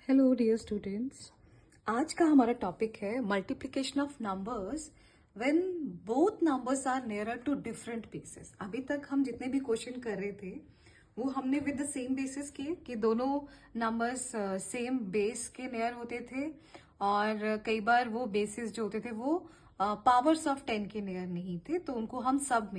Hello dear students. आज का हमारा टॉपिक है multiplication of numbers when both numbers are nearer to different basis. अभी तक हम जितने भी क्वेश्चन कर रहे थे वो हमने विद द सेम बेसिस किए कि दोनों नंबर्स सेम बेस के नियर होते थे, और कई बार वो बेसिस जो होते थे वो पावर्स ऑफ 10 के नियर नहीं थे, तो उनको हम सब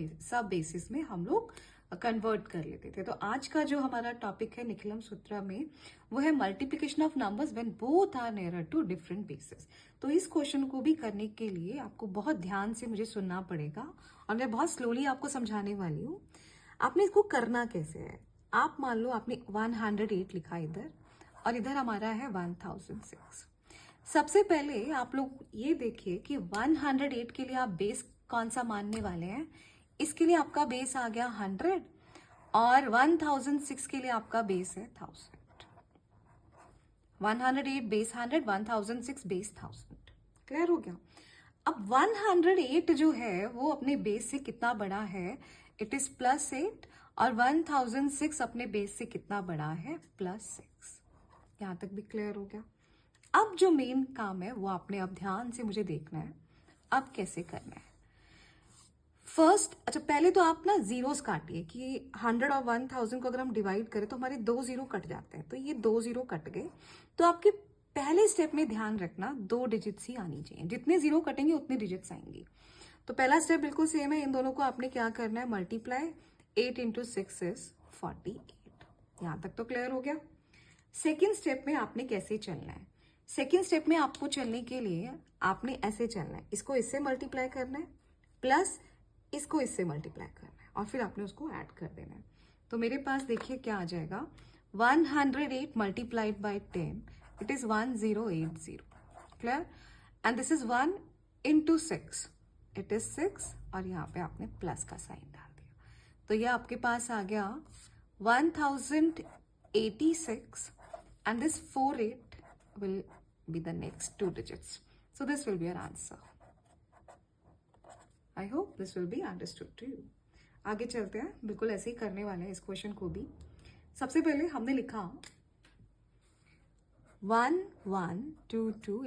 बेसिस में हम लोग कन्वर्ट कर लेते थे। तो आज का जो हमारा टॉपिक है निखिलम सूत्रा में वो है multiplication of numbers when both are nearer to different basis. तो इस क्वेश्चन को भी करने के लिए आपको बहुत ध्यान से मुझे सुनना पड़ेगा और मैं बहुत स्लोली आपको समझाने वाली हूँ। आपने इसको करना कैसे है, आप मान लो आपने 108 लिखा इधर और इधर हमारा है 1006। सबसे पहले आप लोग ये देखिए कि 108 के लिए आप बेस कौन सा मानने वाले हैं। इसके लिए आपका बेस आ गया 100 और 1006 के लिए आपका बेस है 1000। 108 बेस 100, 1006 बेस 1000। क्लियर हो गया। अब 108 जो है वो अपने बेस से कितना बड़ा है, इट इज +8, और 1006 अपने बेस से कितना बड़ा है, +6। यहां तक भी क्लियर हो गया। अब जो मेन काम है वो आपने अब ध्यान से मुझे देखना है। अब कैसे करना है, फर्स्ट अच्छा पहले तो आप ना जीरोस काटिए कि 100 और 1000 को अगर हम डिवाइड करें तो हमारे 2 जीरो कट जाते हैं, तो ये 2 जीरो कट गए। तो आपके पहले स्टेप में ध्यान रखना 2 डिजिट्स ही आनी चाहिए, जितने जीरो कटेंगे उतने डिजिट्स आएंगी। तो पहला स्टेप बिल्कुल सेम है, इन दोनों को आपने क्या करना है, मल्टीप्लाई। 8 into 6 is 48। यहां तक तो क्लियर हो गया। सेकेंड स्टेप में आपने कैसे चलना है, सेकेंड स्टेप में आपको चलने के लिए आपने ऐसे चलना है, इसको इससे मल्टीप्लाई करना है प्लस इसको इससे मल्टीप्लाई करना है और फिर आपने उसको ऐड कर देना है। तो मेरे पास देखिए क्या आ जाएगा, 108 multiplied by 10 it is 1080। Clear. And this is 1 into 6 it is 6, और यहाँ पे आपने प्लस का साइन डाल दिया। तो ये आपके पास आ गया 1086, and this 48 will be the next 2 digits. So this will be your answer. I hope this will be understood to you. आगे चलते हैं, बिल्कुल ऐसे ही करने वाले हैं इस क्वेश्चन को भी। सबसे पहले हमने लिखा 1122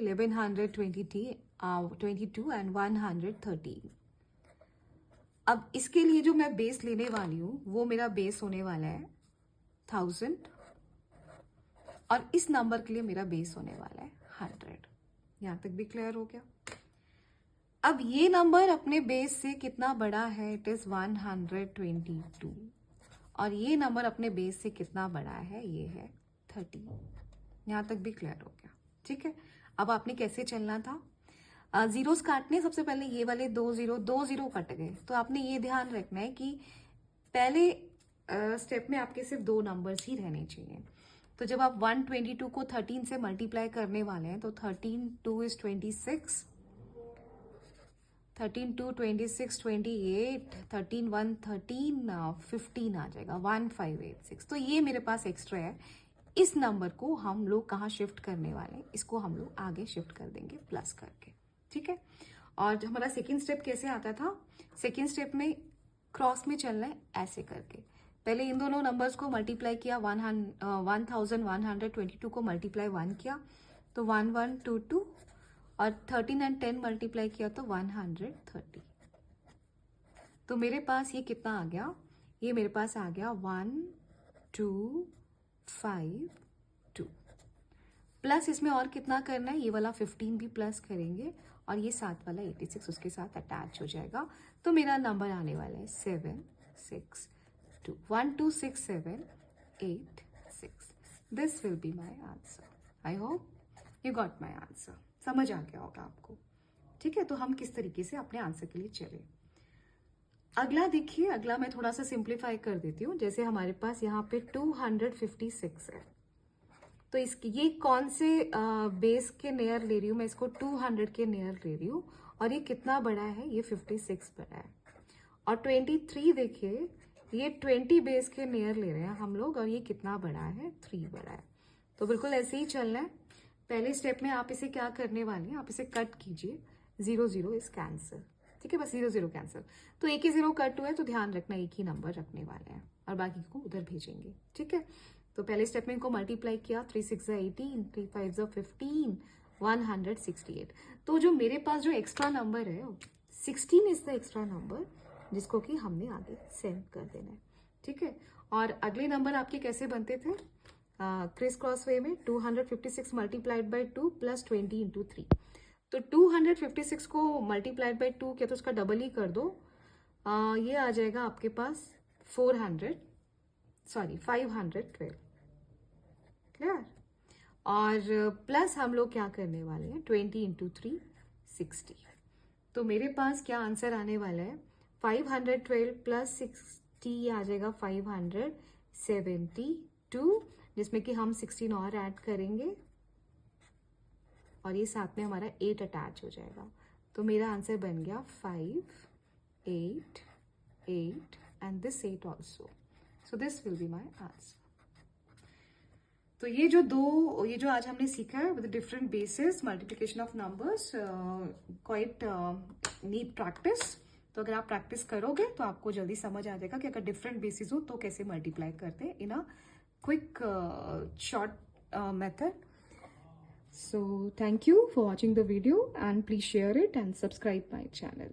1122 एंड 113। अब इसके लिए जो मैं बेस लेने वाली हूं वो मेरा बेस होने वाला है 1000, और इस नंबर के लिए मेरा बेस होने वाला है 100। यहां तक भी क्लियर हो गया। अब ये नंबर अपने बेस से कितना बड़ा है, इट इज 122, और ये नंबर अपने बेस से कितना बड़ा है, ये है 30। यहां तक भी क्लियर हो गया। ठीक है, अब आपने कैसे चलना था, जीरोस काटने। सबसे पहले ये वाले 2 जीरो कट गए, तो आपने ये ध्यान रखना है कि पहले स्टेप में आपके सिर्फ 2 नंबर्स ही रहने चाहिए। तो जब आप 122 को 13 से मल्टीप्लाई करने वाले हैं तो 13 2 इज 26, 13 2 26 28, 13 1 13, 15 आ जाएगा 1586। तो ये मेरे पास एक्स्ट्रा है, इस नंबर को हम लोग कहाँ शिफ्ट करने वाले हैं, इसको हम लोग आगे शिफ्ट कर देंगे प्लस करके। ठीक है, और हमारा सेकेंड स्टेप कैसे आता था, सेकेंड स्टेप में क्रॉस में चलना है ऐसे करके। पहले इन दोनों नंबर्स को मल्टीप्लाई किया, 1122 को मल्टीप्लाई 1 किया तो 1122, और 13 एंड 10 मल्टीप्लाई किया तो 130। तो मेरे पास ये कितना आ गया, ये मेरे पास आ गया 1252 प्लस इसमें और कितना करना है, ये वाला 15 भी प्लस करेंगे और ये साथ वाला 86 उसके साथ अटैच हो जाएगा। तो मेरा नंबर आने वाला है 762, 12678 this will be my answer. I hope you got my answer, समझ आ गया होगा आपको। ठीक है, तो हम किस तरीके से अपने आंसर के लिए चले। अगला देखिए, अगला मैं थोड़ा सा सिंप्लीफाई कर देती हूँ। जैसे हमारे पास यहाँ पे 256 है, तो इसकी ये कौन से बेस के नियर ले रही हूँ मैं, इसको 200 के नियर ले रही हूँ, और ये कितना बड़ा है, ये 56 बड़ा है। और 23 देखिए, ये 20 बेस के नियर ले रहे हैं हम लोग, और ये कितना बड़ा है, 3 बड़ा है। तो बिल्कुल ऐसे ही चलना है। पहले स्टेप में आप इसे क्या करने वाले हैं, आप इसे कट कीजिए, 0 0 इज कैंसिल। ठीक है, बस 0 0 कैंसिल। तो एक ही 0 कट हुआ है, तो ध्यान रखना एक ही नंबर रखने वाले हैं और बाकी को उधर भेजेंगे। ठीक है, तो पहले स्टेप में इनको मल्टीप्लाई किया, 3 6 18, 3 5 15, 168। तो जो मेरे पास जो एक्स्ट्रा नंबर है 16 इज द एक्स्ट्रा नंबर जिसको कि हमने आगे सेंड कर देना है, ठीक है। और अगले नंबर आपके कैसे बनते थे, क्रिस क्रॉस वे में 256 मल्टीप्लाइड बाई 2 प्लस 20 इंटू 3। तो 256 को मल्टीप्लाइड बाई 2 किया तो उसका डबल ही कर दो, ये आ जाएगा आपके पास 512, क्लियर। और प्लस हम लोग क्या करने वाले हैं, 20 इंटू 3 60। तो मेरे पास क्या आंसर आने वाला है, 512 प्लस 60 आ जाएगा 572, जिसमें कि हम 16 और ऐड करेंगे और ये साथ में हमारा 8 अटैच हो जाएगा। तो मेरा आंसर बन गया 5 8 8 and this 8 also. So this will be my answer. तो ये जो आज हमने सीखा है with different basis multiplication of numbers, quite need practice. तो अगर आप प्रैक्टिस करोगे तो आपको जल्दी समझ आ जाएगा कि अगर डिफरेंट बेसिस हो तो कैसे मल्टीप्लाई करते हैं in a quick short method. So thank you for watching the video and please share it and subscribe my channel.